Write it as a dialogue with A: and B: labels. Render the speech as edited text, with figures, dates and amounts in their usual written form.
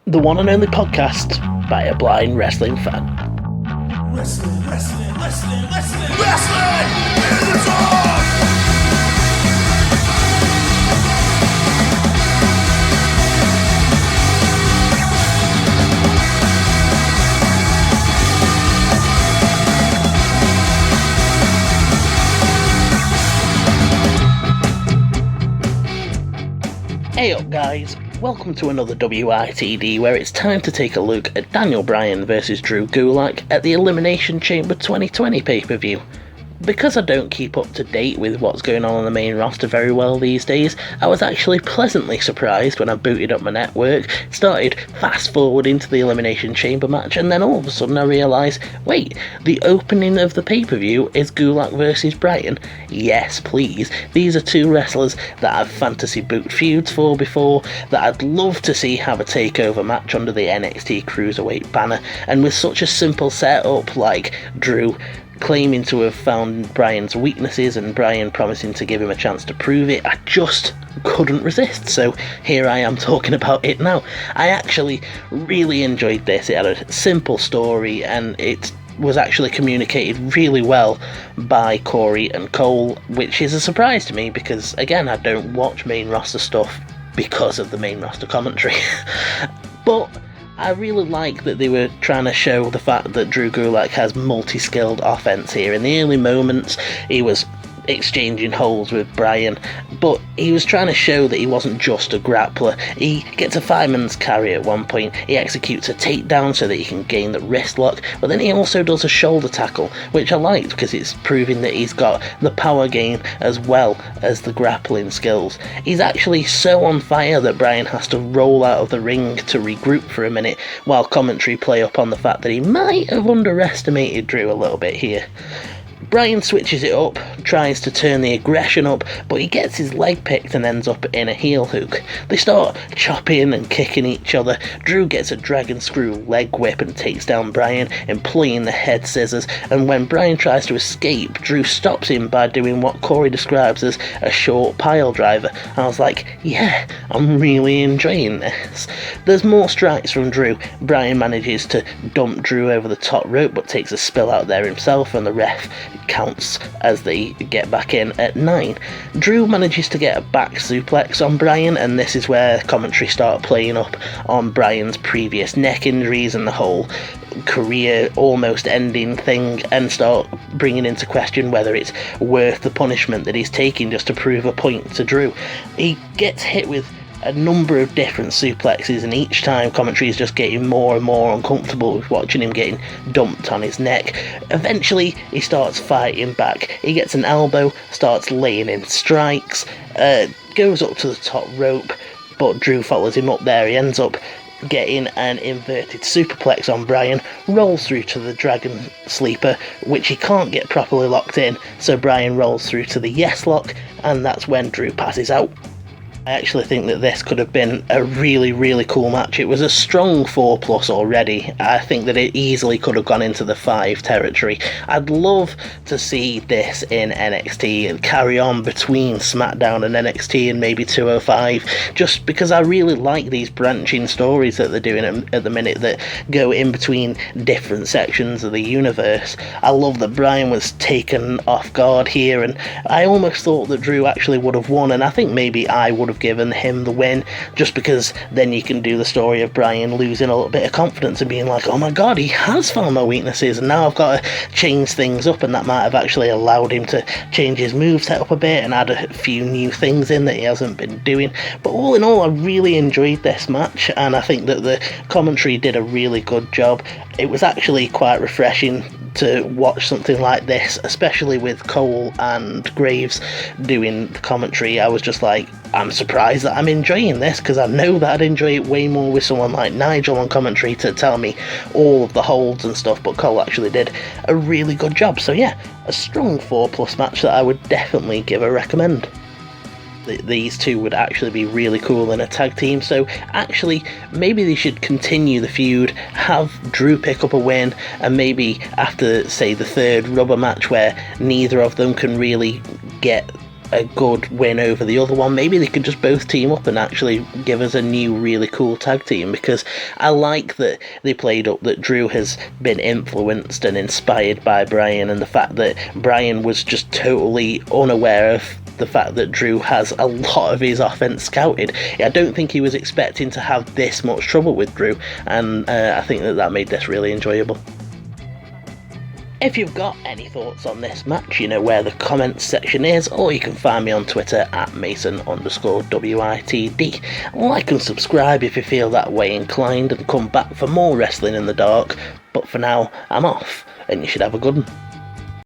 A: the one and only podcast by a blind wrestling fan.
B: Wrestling in the dark!
A: Hey up guys, welcome to another WITD where it's time to take a look at Daniel Bryan versus Drew Gulak at the Elimination Chamber 2020 pay-per-view. Because I don't keep up to date with what's going on the main roster very well these days, I was actually pleasantly surprised when I booted up my network, started fast forwarding to the Elimination Chamber match, and then all of a sudden I realised, wait, the opening of the pay-per-view is Gulak versus Bryan? Yes please, these are two wrestlers that I've fantasy booked feuds for before, that I'd love to see have a takeover match under the NXT Cruiserweight banner, and with such a simple setup like Drew claiming to have found Bryan's weaknesses and Bryan promising to give him a chance to prove it, I just couldn't resist, so here I am talking about it now. I actually really enjoyed this. It had a simple story and it was actually communicated really well by Corey and Cole, which is a surprise to me because, again, I don't watch main roster stuff because of the main roster commentary. But I really like that they were trying to show the fact that Drew Gulak has multi-skilled offense here. In the early moments, he was exchanging holds with Bryan, but he was trying to show that he wasn't just a grappler. He gets a fireman's carry at one point, he executes a takedown so that he can gain the wrist lock, but then he also does a shoulder tackle, which I liked because it's proving that he's got the power game as well as the grappling skills. He's actually so on fire that Bryan has to roll out of the ring to regroup for a minute, while commentary play up on the fact that he might have underestimated Drew a little bit here. Bryan switches it up, tries to turn the aggression up, but he gets his leg picked and ends up in a heel hook. They start chopping and kicking each other. Drew gets a dragon screw leg whip and takes down Bryan, employing the head scissors, and when Bryan tries to escape, Drew stops him by doing what Corey describes as a short pile driver. I was like, yeah, I'm really enjoying this. There's more strikes from Drew. Bryan manages to dump Drew over the top rope but takes a spill out there himself, and the ref counts as they get back in at 9. Drew manages to get a back suplex on Bryan, and this is where commentary start playing up on Bryan's previous neck injuries and the whole career almost ending thing, and start bringing into question whether it's worth the punishment that he's taking just to prove a point to Drew. He gets hit with a number of different suplexes, and each time commentary is just getting more and more uncomfortable with watching him getting dumped on his neck. Eventually he starts fighting back. He gets an elbow, starts laying in strikes, goes up to the top rope, but Drew follows him up there. He ends up getting an inverted superplex on Bryan, rolls through to the dragon sleeper, which he can't get properly locked in, so Bryan rolls through to the yes lock, and that's when Drew passes out. I actually think that this could have been a really, really cool match. It was a strong 4+ already. I think that it easily could have gone into the 5 territory. I'd love to see this in NXT and carry on between SmackDown and NXT and maybe 205, just because I really like these branching stories that they're doing at the minute that go in between different sections of the universe. I love that Bryan was taken off guard here, and I almost thought that Drew actually would have won, and I think maybe I would have given him the win, just because then you can do the story of Bryan losing a little bit of confidence and being like, oh my god, he has found my weaknesses and now I've got to change things up, and that might have actually allowed him to change his moveset up a bit and add a few new things in that he hasn't been doing. But all in all, I really enjoyed this match, and I think that the commentary did a really good job. It was actually quite refreshing to watch something like this, especially with Cole and Graves doing the commentary. I was just like, I'm surprised that I'm enjoying this, because I know that I'd enjoy it way more with someone like Nigel on commentary to tell me all of the holds and stuff, but Cole actually did a really good job. So yeah, a strong 4+ match that I would definitely give a recommend. These two would actually be really cool in a tag team, so actually maybe they should continue the feud, have Drew pick up a win, and maybe after, say, the third rubber match where neither of them can really get a good win over the other one. Maybe they could just both team up and actually give us a new really cool tag team, because I like that they played up that Drew has been influenced and inspired by Bryan, and the fact that Bryan was just totally unaware of the fact that Drew has a lot of his offense scouted. I don't think he was expecting to have this much trouble with Drew, and I think that made this really enjoyable. If you've got any thoughts on this match, you know where the comments section is, or you can find me on Twitter at Mason_WITD. Like and subscribe if you feel that way inclined, and come back for more Wrestling in the Dark. But for now, I'm off, and you should have a good one.